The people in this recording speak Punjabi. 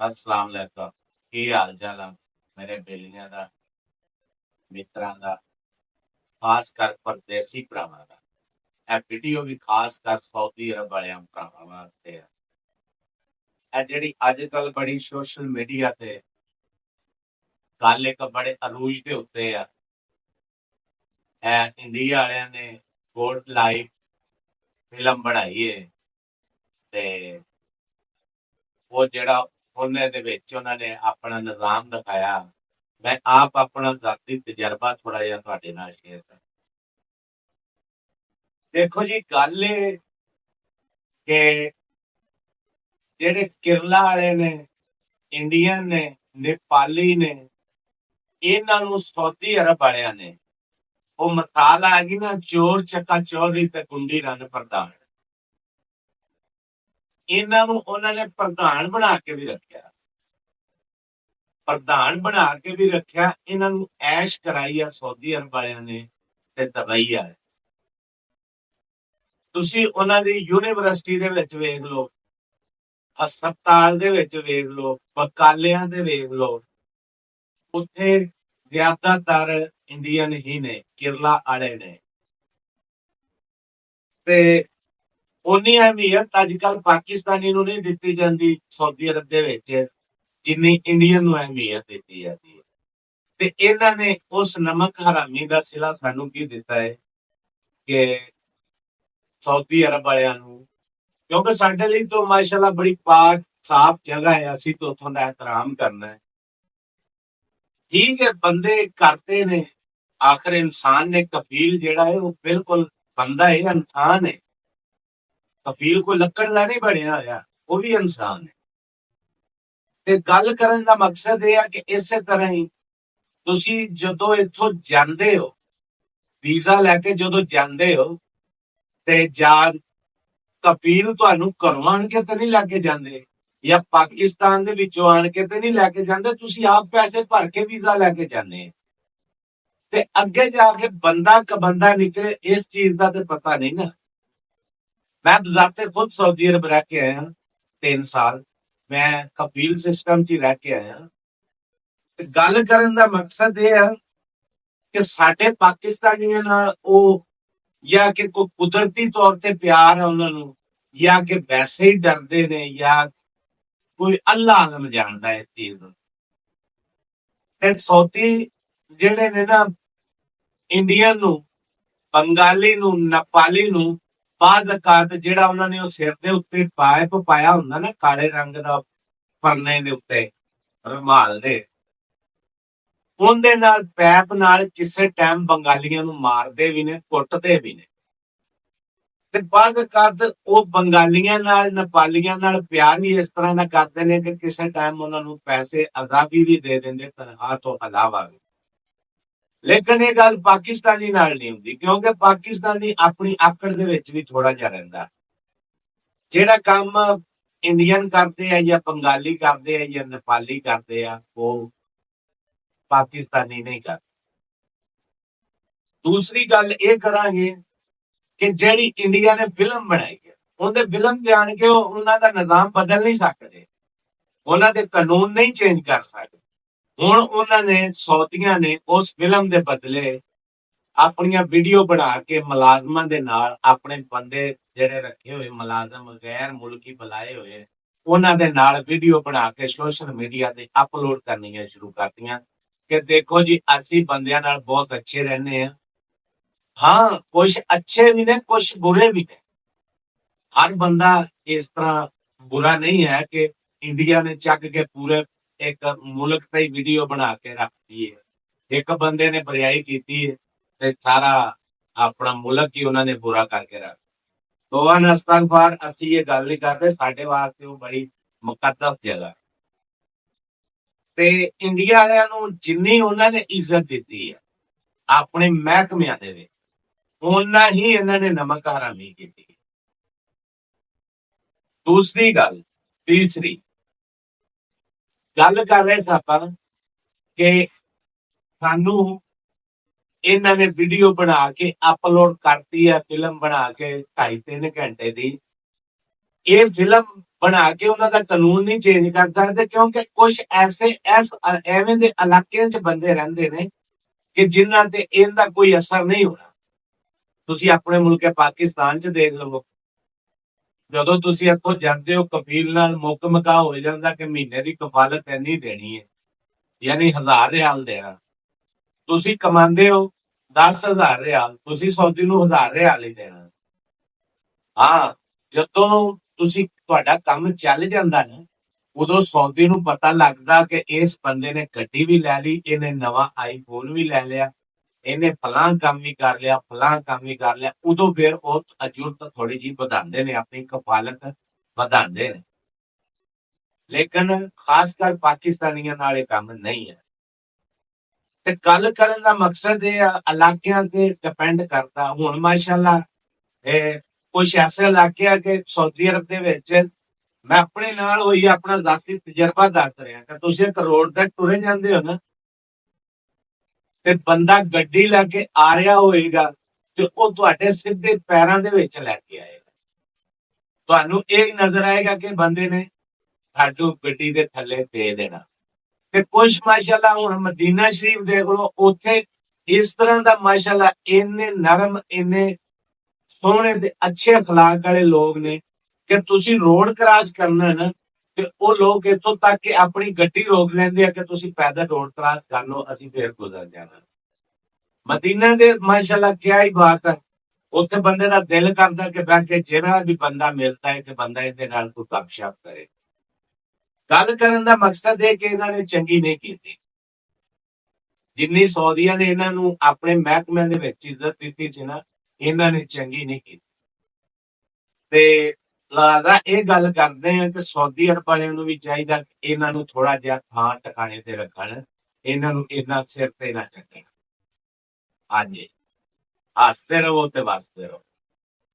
अस्सलाम वालेकुम। की हाल चाल है मेरे बेलियां दा, मित्रां दा, खास कर परदेसी भरावां दा। ਇਹ ਵੀਡੀਓ ਵੀ ਖਾਸ ਕਰ ਸਾਊਦੀ ਅਰਬ ਵਾਲਿਆਂ ਭਰਾਵਾਂ ਵਾਸਤੇ ਹੈ। ਇਹ ਜਿਹੜੀ ਅੱਜ ਕੱਲ ਬੜੀ ਸੋਸ਼ਲ ਮੀਡੀਆ ਤੇ ਗੱਲ ਇੱਕ ਬੜੇ ਅਰੂਜ ਦੇ ਉੱਤੇ ਆ। ਇਹ ਇੰਡੀਆ ਵਾਲਿਆਂ ਨੇ ਗੋਲਡ ਲਾਈਫ ਫਿਲਮ ਬਣਾਈ ਹੈ ਤੇ ਉਹ ਜਿਹੜਾ ਉਹਨੇ ਦੇ ਵਿੱਚ ਉਹਨਾਂ ਨੇ ਆਪਣਾ ਨਿਜ਼ਾਮ ਦਿਖਾਇਆ। ਮੈਂ ਆਪ ਆਪਣਾ ਜ਼ਾਤੀ ਤਜਰਬਾ ਥੋੜਾ ਜਿਹਾ ਤੁਹਾਡੇ ਨਾਲ ਸ਼ੇਅਰ ਕਰ। ਦੇਖੋ ਜੀ, ਗੱਲ ਇਹ ਕਿ ਜਿਹੜੇ ਕੇਰਲਾ ਵਾਲੇ ਨੇ, ਇੰਡੀਅਨ ਨੇ, ਨੇਪਾਲੀ ਨੇ, ਇਹਨਾਂ ਨੂੰ ਸਾਊਦੀ ਅਰਬ ਵਾਲਿਆਂ ਨੇ ਉਹ ਮਿਸਾਲ ਆ ਗਈ ਨਾ, ਚੋਰ ਚੱਕਾ ਚੌਧਰੀ ਤੇ ਕੁੰਡੀ ਰੰਨ ਪ੍ਰਧਾਨ। ਇਹਨਾਂ ਨੂੰ ਉਹਨਾਂ ਨੇ ਪ੍ਰਧਾਨ ਬਣਾ ਕੇ ਵੀ ਰੱਖਿਆ, ਪ੍ਰਧਾਨ ਬਣਾ ਕੇ ਵੀ ਰੱਖਿਆ। ਇਹਨਾਂ ਨੂੰ ਐਸ਼ ਕਰਾਈ ਆ ਸਾਊਦੀ ਅਰਬ ਵਾਲਿਆਂ ਨੇ ਤੇ ਦਵਾਈ ਆ। ਤੁਸੀਂ ਉਹਨਾਂ ਦੀ ਯੂਨੀਵਰਸਿਟੀ ਦੇ ਵਿੱਚ ਵੇਖ ਲਓ, ਹਸਪਤਾਲ ਦੇ ਵਿੱਚ ਵੇਖ ਲਓ, ਬਕਾਲਿਆਂ ਦੇ ਵੇਖ ਲਓ, ਉੱਥੇ ਜ਼ਿਆਦਾਤਰ ਇੰਡੀਅਨ ਹੀ ਨੇ, ਕੇਰਲਾ ਵਾਲੇ ਨੇ। ਤੇ ਉਨੀ ਅਹਿਮੀਅਤ ਅੱਜ ਕੱਲ ਪਾਕਿਸਤਾਨੀ ਨੂੰ ਨਹੀਂ ਦਿੱਤੀ ਜਾਂਦੀ ਸਾਊਦੀ ਅਰਬ ਦੇ ਵਿੱਚ, ਜਿੰਨੀ ਇੰਡੀਅਨ ਨੂੰ ਅਹਿਮੀਅਤ ਦਿੱਤੀ ਜਾਂਦੀ ਹੈ। ਤੇ ਇਹਨਾਂ ਨੇ ਉਸ ਨਮਕ ਹਰਾਮੀ ਦਾ ਸਿਲਾ ਸਾਨੂੰ ਕੀ ਦਿੱਤਾ ਹੈ ਕਿ ਸਾਊਦੀ ਅਰਬ ਵਾਲਿਆਂ ਨੂੰ, ਕਿਉਂਕਿ ਸਾਡੇ ਲਈ ਤਾਂ ਮਾਸ਼ਾਅੱਲਾ ਬੜੀ ਪਾਕ ਸਾਫ ਜਗ੍ਹਾ ਹੈ, ਅਸੀਂ ਤਾਂ ਉੱਥੋਂ ਦਾ ਇਹਤਰਾਮ ਕਰਨਾ ਹੈ। ठीक है, बंदे करते ने, आखिर इंसान ने कफील जेड़ा है वो बिल्कुल बंदा है, इंसान है। कफील कोई लक्कड़ दा नहीं बनया होया, वो भी इंसान है। ते गल करन दा मकसद ये है कि इसे तरह ही तुसी जदों इत्थों जांदे हो, वीजा लैके जदों जांदे हो ते जान कफील तुहानू घरों आण के ते नहीं लैके जांदे, ਜਾਂ ਪਾਕਿਸਤਾਨ ਦੇ ਵਿੱਚੋਂ ਆਣ ਕੇ ਤੇ ਨਹੀਂ ਲੈ ਕੇ ਜਾਂਦੇ, ਤੁਸੀਂ ਆਪ ਪੈਸੇ ਭਰ ਕੇ ਵੀਜ਼ਾ ਲੈ ਕੇ ਜਾਂਦੇ। ਤੇ ਅੱਗੇ ਜਾ ਕੇ ਬੰਦਾ ਕਬੰਦਾ ਨਿਕਲੇ, ਇਸ ਚੀਜ਼ ਦਾ ਤੇ ਪਤਾ ਨਹੀਂ ਨਾ। ਮੈਂ ਬਜ਼ਾਤੇ ਖੁਦ ਸਾਊਦੀ ਅਰਬ ਰਹਿ ਕੇ ਆਇਆ 3 ਸਾਲ, ਮੈਂ ਕਫੀਲ ਸਿਸਟਮ 'ਚ ਹੀ ਰਹਿ ਕੇ ਆਇਆ। ਤੇ ਗੱਲ ਕਰਨ ਦਾ ਮਕਸਦ ਇਹ ਹੈ ਕਿ ਸਾਡੇ ਪਾਕਿਸਤਾਨੀਆਂ ਨਾਲ ਉਹ ਜਾਂ ਕਿ ਕੋਈ ਕੁਦਰਤੀ ਤੌਰ ਤੇ ਪਿਆਰ ਹੈ ਉਹਨਾਂ ਨੂੰ, ਜਾਂ ਕਿ ਵੈਸੇ ਹੀ ਡਰਦੇ ਨੇ, ਜਾਂ ਕੋਈ ਅੱਲਾ ਆਲਮ ਜਾਣਦਾ ਇਸ ਚੀਜ਼ ਨੂੰ। ਤੇ ਸਾਊਦੀ ਜਿਹੜੇ ਨੇ ਨਾ, ਇੰਡੀਅਨ ਨੂੰ, ਬੰਗਾਲੀ ਨੂੰ, ਨੇਪਾਲੀ ਨੂੰ ਬਾਅਦ ਔਕਾਤ ਜਿਹੜਾ ਉਹਨਾਂ ਨੇ ਉਹ ਸਿਰ ਦੇ ਉੱਤੇ ਪਾਇਪ ਪਾਇਆ ਹੁੰਦਾ ਨਾ, ਕਾਲੇ ਰੰਗ ਦਾ ਪਰਨੇ ਦੇ ਉੱਤੇ ਰੁਮਾਲ ਦੇ, ਉਹਦੇ ਨਾਲ ਪੈਪ ਨਾਲ ਕਿਸੇ ਟਾਈਮ ਬੰਗਾਲੀਆਂ ਨੂੰ ਮਾਰਦੇ ਵੀ ਨੇ, ਕੁੱਟਦੇ ਵੀ ਨੇ। ਤੇ ਬਾਅਦ ਔਕਾਤ ਉਹ ਬੰਗਾਲੀਆਂ ਨਾਲ, ਨੇਪਾਲੀਆਂ ਨਾਲ ਪਿਆਰ ਵੀ ਇਸ ਤਰ੍ਹਾਂ ਦਾ ਕਰਦੇ ਨੇ ਕਿ ਕਿਸੇ ਟਾਈਮ ਉਹਨਾਂ ਨੂੰ ਪੈਸੇ ਆਜ਼ਾਦੀ ਵੀ ਦੇ ਦਿੰਦੇ ਤਨਖਾਹ ਤੋਂ ਇਲਾਵਾ ਵੀ। ਲੇਕਿਨ ਇਹ ਗੱਲ ਪਾਕਿਸਤਾਨੀ ਨਾਲ ਨਹੀਂ ਹੁੰਦੀ, ਕਿਉਂਕਿ ਪਾਕਿਸਤਾਨੀ ਆਪਣੀ ਆਕੜ ਦੇ ਵਿੱਚ ਵੀ ਥੋੜਾ ਜਿਹਾ ਰਹਿੰਦਾ। ਜਿਹੜਾ ਕੰਮ ਇੰਡੀਅਨ ਕਰਦੇ ਆ ਜਾਂ ਬੰਗਾਲੀ ਕਰਦੇ ਆ ਜਾਂ ਨੇਪਾਲੀ ਕਰਦੇ ਆ, ਉਹ ਪਾਕਿਸਤਾਨੀ ਨਹੀਂ ਕਰਦੇ। ਦੂਸਰੀ ਗੱਲ ਇਹ ਕਰਾਂਗੇ ਕਿ ਜਿਹੜੀ ਇੰਡੀਆ ਨੇ ਫਿਲਮ ਬਣਾਈ ਹੈ, ਉਹਦੇ ਫਿਲਮ ਜਾਣ ਕੇ ਉਹਨਾਂ ਦਾ ਨਿਜ਼ਾਮ ਬਦਲ ਨਹੀਂ ਸਕਦੇ, ਉਹਨਾਂ ਦੇ ਕਾਨੂੰਨ ਨਹੀਂ ਚੇਂਜ ਕਰ ਸਕਦੇ। ਹੁਣ ਉਹਨਾਂ ਨੇ, ਸਾਊਦੀਆਂ ਨੇ, ਉਸ ਫਿਲਮ ਦੇ ਬਦਲੇ ਆਪਣੀਆਂ ਵੀਡੀਓ ਬਣਾ ਕੇ ਮੁਲਾਜ਼ਮਾਂ ਦੇ ਨਾਲ, ਆਪਣੇ ਬੰਦੇ ਜਿਹੜੇ ਰੱਖੇ ਹੋਏ ਮੁਲਾਜ਼ਮ ਗੈਰ ਮੁਲਕੀ ਬੁਲਾਏ ਹੋਏ, ਉਹਨਾਂ ਦੇ ਨਾਲ ਵੀਡੀਓ ਬਣਾ ਕੇ ਸੋਸ਼ਲ ਮੀਡੀਆ ਤੇ ਅਪਲੋਡ ਕਰਨੀਆਂ ਸ਼ੁਰੂ ਕਰਤੀਆਂ ਕਿ ਦੇਖੋ ਜੀ, ਅਸੀਂ ਬੰਦਿਆਂ ਨਾਲ ਬਹੁਤ ਅੱਛੇ ਰਹਿੰਦੇ ਹਾਂ। ਹਾਂ, ਕੁਛ ਅੱਛੇ ਵੀ ਨੇ, ਕੁਛ ਬੁਰੇ ਵੀ ਨੇ। ਹਰ ਬੰਦਾ ਇਸ ਤਰ੍ਹਾਂ ਬੁਰਾ ਨਹੀਂ ਹੈ ਕਿ ਇੰਡੀਆ ਨੇ ਚੱਕ ਕੇ ਪੂਰੇ ਇੱਕ ਮੁਲਕ ਤੇ ਹੀ ਵੀਡੀਓ ਬਣਾ ਕੇ ਰੱਖਦੀ ਹੈ। ਇੱਕ ਬੰਦੇ ਨੇ ਬਰਿਆਈ ਕੀਤੀ ਹੈ ਤੇ ਸਾਰਾ ਆਪਣਾ ਮੁਲਕ ਹੀ ਉਹਨਾਂ ਨੇ ਬੁਰਾ ਕਰਕੇ ਰੱਖ। ਦੋਵਾਂ ਨੇ ਅਸਤਗਫਾਰ, ਅਸੀਂ ਇਹ ਗੱਲ ਨਹੀਂ ਕਰਦੇ, ਸਾਡੇ ਵਾਸਤੇ ਉਹ ਬੜੀ ਮੁਕੱਦਸ ਜਗ੍ਹਾ। ਤੇ ਇੰਡੀਆ ਵਾਲਿਆਂ ਨੂੰ ਜਿੰਨੀ ਉਹਨਾਂ ਨੇ ਇੱਜ਼ਤ ਦਿੱਤੀ ਹੈ ਆਪਣੇ ਮਹਿਕਮਿਆਂ ਦੇ ਵਿੱਚ, ਉਹਨਾਂ ਹੀ ਇਹਨਾਂ ਨੇ ਨਮਕ ਹਰਾਮੀ ਕੀਤੀ। ਦੂਸਰੀ ਗੱਲ, ਤੀਸਰੀ ਗੱਲ ਕਰ ਰਹੇ ਸਾਂ ਕਿ ਸਾਨੂੰ ਇਹਨਾਂ ਨੇ ਵੀਡੀਓ ਬਣਾ ਕੇ ਅਪਲੋਡ ਕਰਤੀ ਹੈ, ਫਿਲਮ ਬਣਾ ਕੇ 2.5-3 ਘੰਟੇ ਦੀ। ਇਹ ਫਿਲਮ ਬਣਾ ਕੇ ਉਹਨਾਂ ਦਾ ਕਾਨੂੰਨ ਨਹੀਂ ਚੇਂਜ ਕਰ ਸਕਦੇ, ਕਿਉਂਕਿ ਕੁਝ ਐਵੇਂ ਦੇ ਇਲਾਕਿਆਂ 'ਚ ਬੰਦੇ ਰਹਿੰਦੇ ਨੇ ਕਿ ਜਿਨ੍ਹਾਂ ਤੇ ਇਹਦਾ ਕੋਈ ਅਸਰ ਨਹੀਂ ਹੋਣਾ। ਤੁਸੀਂ ਆਪਣੇ ਮੁਲਕ ਪਾਕਿਸਤਾਨ 'ਚ ਦੇਖ ਲਵੋ, ਜਦੋਂ ਤੁਸੀਂ ਇੱਥੋਂ ਜਾਂਦੇ ਹੋ ਕਫੀਲ ਨਾਲ ਮੁੱਕ ਮਕਾ ਹੋ ਜਾਂਦਾ ਕਿ ਮਹੀਨੇ ਦੀ ਕਫਾਲਤ ਇੰਨੀ ਦੇਣੀ ਹੈ, ਯਾਨੀ 1000 ਰਿਆਲ ਦੇਣਾ। ਤੁਸੀਂ ਕਮਾਉਂਦੇ ਹੋ 10,000 ਰਿਆਲ, ਤੁਸੀਂ ਸੌਦੀ ਨੂੰ 1000 ਰਿਆਲ ਹੀ ਦੇਣਾ। ਹਾਂ, ਜਦੋਂ ਤੁਹਾਡਾ ਕੰਮ ਚੱਲ ਜਾਂਦਾ ਨਾ, ਉਦੋਂ ਸੌਦੀ ਨੂੰ ਪਤਾ ਲੱਗਦਾ ਕਿ ਇਸ ਬੰਦੇ ਨੇ ਗੱਡੀ ਵੀ ਲੈ ਲਈ, ਇਹਨੇ ਨਵਾਂ ਆਈਫੋਨ ਵੀ ਲੈ ਲਿਆ, ਇਹਨੇ ਫਲਾਂ ਕੰਮ ਵੀ ਕਰ ਲਿਆ, ਫਲਾਂ ਕੰਮ ਵੀ ਕਰ ਲਿਆ, ਉਦੋਂ ਫਿਰ ਉਹ ਅਜੂਰਤ ਥੋੜੀ ਜਿਹੀ ਵਧਾਉਂਦੇ ਨੇ, ਆਪਣੀ ਕਫਾਲਤ ਵਧਾਉਂਦੇ ਨੇ। ਲੇਕਿਨ ਖਾਸ ਕਰ ਪਾਕਿਸਤਾਨੀਆਂ ਨਾਲ ਇਹ ਕੰਮ ਨਹੀਂ ਹੈ। ਤੇ ਗੱਲ ਕਰਨ ਦਾ ਮਕਸਦ ਇਹ ਆ, ਇਲਾਕਿਆਂ ਤੇ ਡਿਪੈਂਡ ਕਰਦਾ। ਹੁਣ ਮਾਸ਼ਾਅੱਲਾ ਇਹ ਕੁਝ ਐਸੇ ਇਲਾਕੇ ਆ ਕਿ ਸਾਊਦੀ ਅਰਬ ਦੇ ਵਿੱਚ ਮੈਂ ਆਪਣੇ ਨਾਲ ਹੋਈ ਆਪਣਾ ਜ਼ਾਤੀ ਤਜਰਬਾ ਦੱਸ ਰਿਹਾ ਕਿ ਤੁਸੀਂ ਇੱਕ ਰੋਡ ਤੇ ਤੁਰੇ ਜਾਂਦੇ ਹੋ ਨਾ, ਤੇ ਬੰਦਾ ਗੱਡੀ ਲੈ ਕੇ ਆ ਰਿਹਾ ਹੋਏਗਾ ਤੇ ਉਹ ਤੁਹਾਡੇ ਸਿੱਧੇ ਪੈਰਾਂ ਦੇ ਵਿੱਚ ਲੈ ਕੇ ਆਏਗਾ। ਤੁਹਾਨੂੰ ਇਹ ਨਜ਼ਰ ਆਏਗਾ ਕਿ ਬੰਦੇ ਨੇ ਸਾਡੂ ਗੱਡੀ ਦੇ ਥੱਲੇ ਦੇ ਦੇਣਾ। ਤੇ ਕੁਝ ਮਾਸ਼ਾਅੱਲਾ ਹੁਣ ਮਦੀਨਾ ਸ਼ਰੀਫ ਦੇਖ ਲਓ, ਉੱਥੇ ਇਸ ਤਰ੍ਹਾਂ ਦਾ ਮਾਸ਼ਾਅੱਲਾ ਇੰਨੇ ਨਰਮ, ਇੰਨੇ ਸੋਹਣੇ ਤੇ ਅੱਛੇ ਅਖਲਾਕ ਵਾਲੇ ਲੋਕ ਨੇ ਕਿ ਤੁਸੀਂ ਰੋਡ ਕ੍ਰਾਸ ਕਰਨਾ ਨਾ, ਤੇ ਉਹ ਲੋਕ ਇੱਥੋਂ ਤੱਕ ਕਿ ਆਪਣੀ ਗੱਡੀ ਰੋਕ ਲੈਂਦੇ ਆ ਕਿ ਤੁਸੀਂ ਪੈਦਲ ਰੋਡ ਕ੍ਰਾਸ ਕਰ ਲਓ, ਅਸੀਂ ਫੇਰ ਗੁਜ਼ਰ ਜਾਣਾ। ਮਦੀਨਾ ਦੇ ਮਾਸ਼ਾਅੱਲਾ ਕਿਆ ਹੀ ਬਾਤ ਹੈ, ਉੱਥੇ ਬੰਦੇ ਦਾ ਦਿਲ ਕਰਦਾ ਕਿ ਬਹਿ ਕੇ ਜਿਹੜਾ ਵੀ ਬੰਦਾ ਮਿਲਦਾ ਹੈ ਕਿ ਬੰਦਾ ਇਹਦੇ ਨਾਲ ਕੋਈ ਗੱਪਸ਼ਪ ਕਰੇ। ਗੱਲ ਕਰਨ ਦਾ ਮਕਸਦ ਇਹ ਕਿ ਇਹਨਾਂ ਨੇ ਚੰਗੀ ਨਹੀਂ ਕੀਤੀ, ਜਿੰਨੀ ਸਊਦੀਆਂ ਨੇ ਇਹਨਾਂ ਨੂੰ ਆਪਣੇ ਮਹਿਕਮਿਆਂ ਦੇ ਵਿੱਚ ਇੱਜ਼ਤ ਦਿੱਤੀ ਸੀ ਨਾ, ਇਹਨਾਂ ਨੇ ਚੰਗੀ ਨਹੀਂ ਕੀਤੀ। ਤੇ ਲਾਦਾ ਇਹ ਗੱਲ ਕਰਦੇ ਆ ਕਿ ਸਾਊਦੀ ਅਰਬ ਵਾਲਿਆਂ ਨੂੰ ਵੀ ਚਾਹੀਦਾ ਕਿ ਇਹਨਾਂ ਨੂੰ ਥੋੜਾ ਜਿਹਾ ਥਾਂ ਟਿਕਾਣੇ ਤੇ ਰੱਖਣ, ਇਹਨਾਂ ਨੂੰ ਇਹਨਾਂ ਸਿਰ ਤੇ ਨਾ ਚੱਕਣ। ਹਾਂਜੀ, ਹੱਸਦੇ ਰਹੋ ਤੇ ਵਸਦੇ ਰਹੋ।